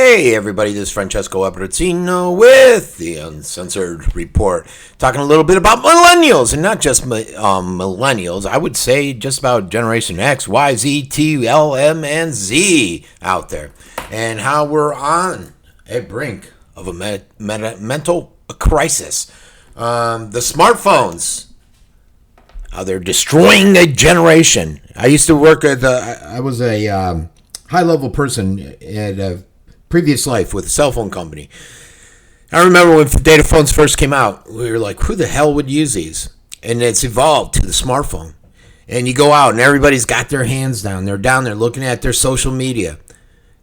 Hey everybody, this is Francesco Abbruzzino with the Uncensored Report, talking a little bit about millennials, and not just millennials. I would say just about Generation X, Y, Z, T, L, M, and Z out there, and how we're on a brink of a mental crisis. The smartphones, how they're destroying a generation. I used to work at I was a high-level person at a previous life with a cell phone company. I remember when data phones first came out, we were like, who the hell would use these? And it's evolved to the smartphone. And you go out and everybody's got their hands down. They're down there looking at their social media.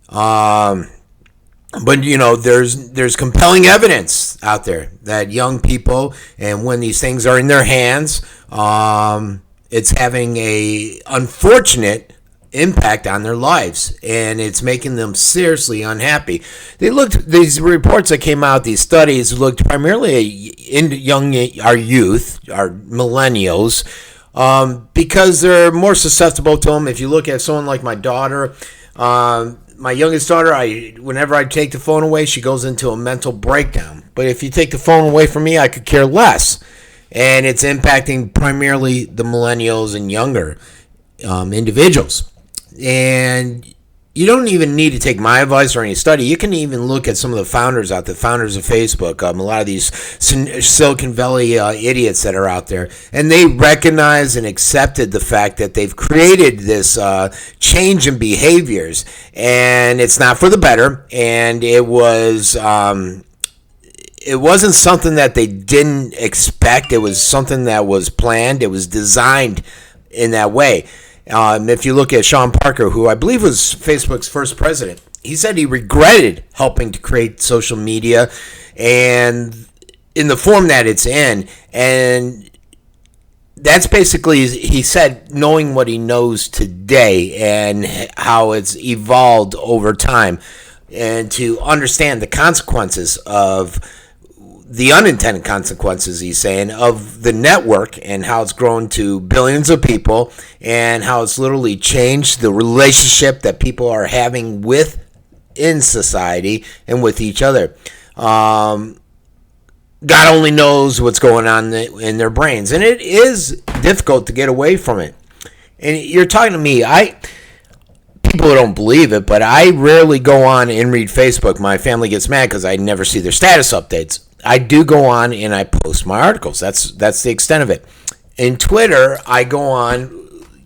But, you know, there's compelling evidence out there that young people, and when these things are in their hands, it's having a unfortunate impact on their lives, and it's making them seriously unhappy. These reports that came out, these studies looked primarily at our youth, our millennials, because they're more susceptible to them. If you look at someone like my daughter, my youngest daughter, whenever I take the phone away, she goes into a mental breakdown. But if you take the phone away from me, I could care less. And it's impacting primarily the millennials and younger individuals. And you don't even need to take my advice or any study. You can even look at some of the founders out there, founders of Facebook, a lot of these Silicon Valley idiots that are out there. And they recognize and accepted the fact that they've created this change in behaviors. And it's not for the better. And it wasn't something that they didn't expect. It was something that was planned. It was designed in that way. If you look at Sean Parker, who I believe was Facebook's first president, he said he regretted helping to create social media and in the form that it's in. And that's basically, he said, knowing what he knows today and how it's evolved over time, and to understand the consequences of the unintended consequences, he's saying, of the network and how it's grown to billions of people and how it's literally changed the relationship that people are having within society and with each other. God only knows what's going on in their brains, and it is difficult to get away from it. And you're talking to me, people don't believe it, but I rarely go on and read Facebook. My family gets mad because I never see their status updates. I do go on and I post my articles. That's the extent of it. In Twitter, I go on,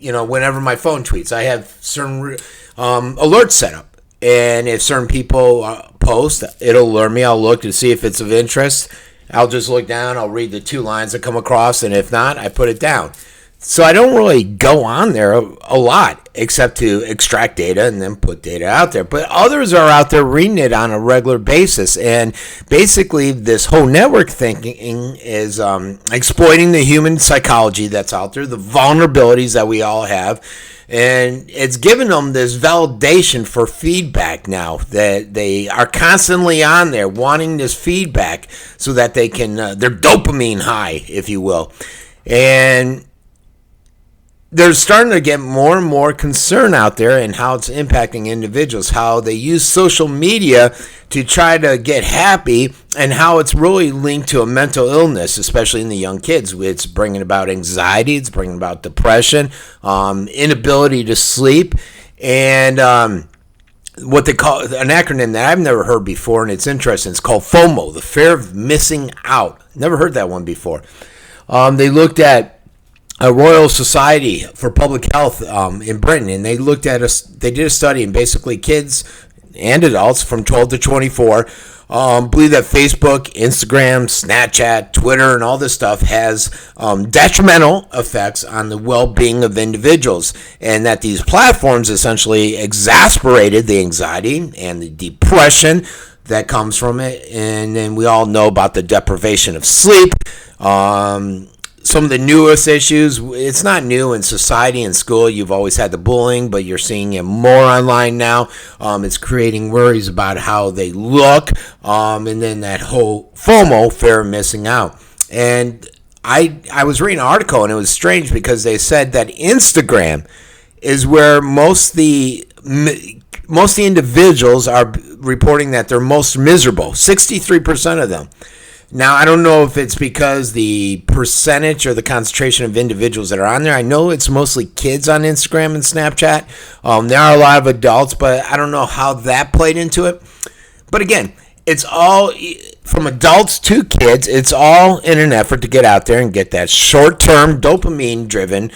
whenever my phone tweets. I have certain alerts set up. And if certain people post, it'll alert me. I'll look to see if it's of interest. I'll just look down. I'll read the 2 lines that come across. And if not, I put it down. So I don't really go on there a lot, except to extract data and then put data out there. But others are out there reading it on a regular basis. And basically, this whole network thinking is exploiting the human psychology that's out there, the vulnerabilities that we all have. And it's giving them this validation for feedback now, that they are constantly on there wanting this feedback so that they can, their dopamine high, if you will. And they're starting to get more and more concern out there and how it's impacting individuals, how they use social media to try to get happy, and how it's really linked to a mental illness, especially in the young kids. It's bringing about anxiety, it's bringing about depression, inability to sleep, and what they call an acronym that I've never heard before, and it's interesting. It's called FOMO, the fear of missing out. Never heard that one before. They looked at a Royal Society for Public Health in Britain, and they they did a study, and basically kids and adults from 12 to 24 believe that Facebook, Instagram, Snapchat, Twitter, and all this stuff has detrimental effects on the well-being of individuals, and that these platforms essentially exacerbated the anxiety and the depression that comes from it. And then we all know about the deprivation of sleep. Some of the newest issues, it's not new in society and school. You've always had the bullying, but you're seeing it more online now. It's creating worries about how they look, and then that whole FOMO, fear of missing out. And I was reading an article, and it was strange because they said that Instagram is where most of the individuals are reporting that they're most miserable, 63% of them. Now, I don't know if it's because the percentage or the concentration of individuals that are on there. I know it's mostly kids on Instagram and Snapchat. There are a lot of adults, but I don't know how that played into it. But again, it's all from adults to kids. It's all in an effort to get out there and get that short-term dopamine-driven,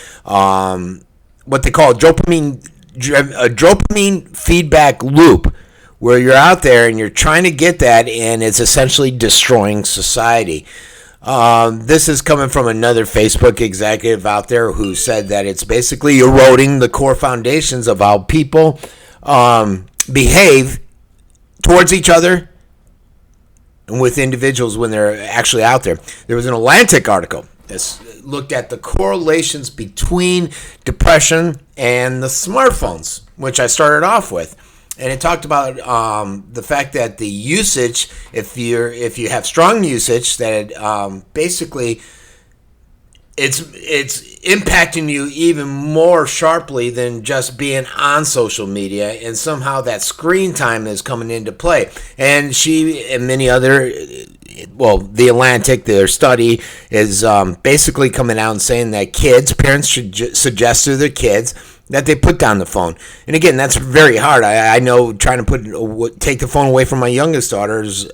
what they call a dopamine feedback loop, where you're out there and you're trying to get that, and it's essentially destroying society. This is coming from another Facebook executive out there who said that it's basically eroding the core foundations of how people behave towards each other and with individuals when they're actually out there. There was an Atlantic article that looked at the correlations between depression and the smartphones, which I started off with. And it talked about the fact that the usage, if you have strong usage, that basically it's impacting you even more sharply than just being on social media, and somehow that screen time is coming into play. And she and many other, the Atlantic, their study is basically coming out and saying that parents should suggest to their kids that they put down the phone. And again, that's very hard. I know trying to take the phone away from my youngest daughter is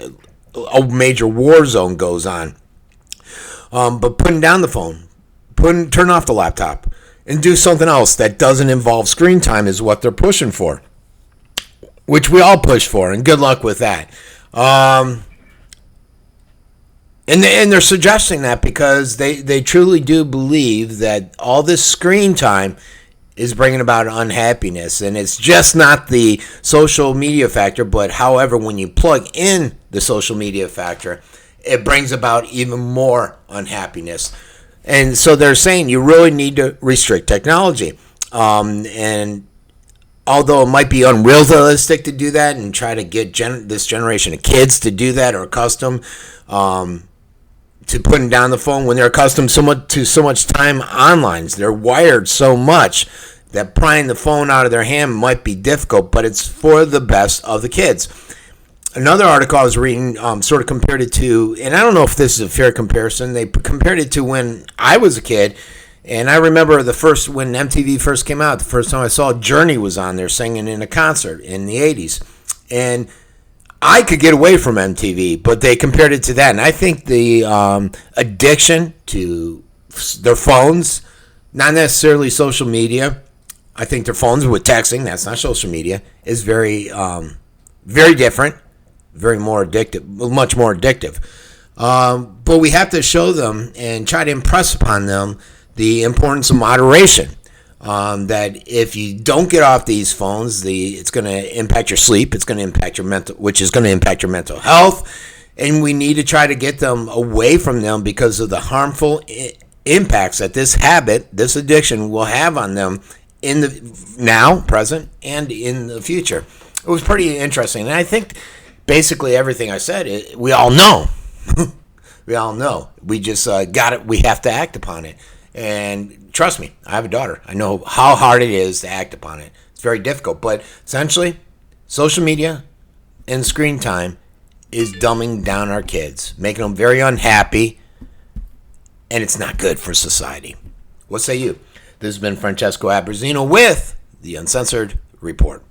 a major war zone goes on. But putting down the phone, turn off the laptop, and do something else that doesn't involve screen time is what they're pushing for, which we all push for, and good luck with that. And they're suggesting that because they truly do believe that all this screen time is bringing about unhappiness, and it's just not the social media factor, but however, when you plug in the social media factor, it brings about even more unhappiness. And so they're saying you really need to restrict technology. And although it might be unrealistic to do that and try to get this generation of kids to do that or accustomed to putting down the phone when they're accustomed to so much time online, they're wired so much that prying the phone out of their hand might be difficult, but it's for the best of the kids. Another article I was reading sort of compared it to, and I don't know if this is a fair comparison, they compared it to when I was a kid, and I remember when MTV first came out, the first time I saw Journey was on there singing in a concert in the 80s, and I could get away from MTV, but they compared it to that, and I think the addiction to their phones, not necessarily social media, I think their phones with texting, that's not social media, is very, very different, very more addictive, much more addictive. But we have to show them and try to impress upon them the importance of moderation. That if you don't get off these phones, it's going to impact your sleep, it's going to impact your which is going to impact your mental health, and we need to try to get them away from them because of the harmful impacts that this habit, this addiction, will have on them in the now, present, and in the future. It was pretty interesting, and I think basically everything I said, we all know. We all know. We just got it. We have to act upon it. And trust me, I have a daughter. I know how hard it is to act upon it. It's very difficult. But essentially, social media and screen time is dumbing down our kids, making them very unhappy, and it's not good for society. What say you? This has been Francesco Abbruzzino with the Uncensored Report.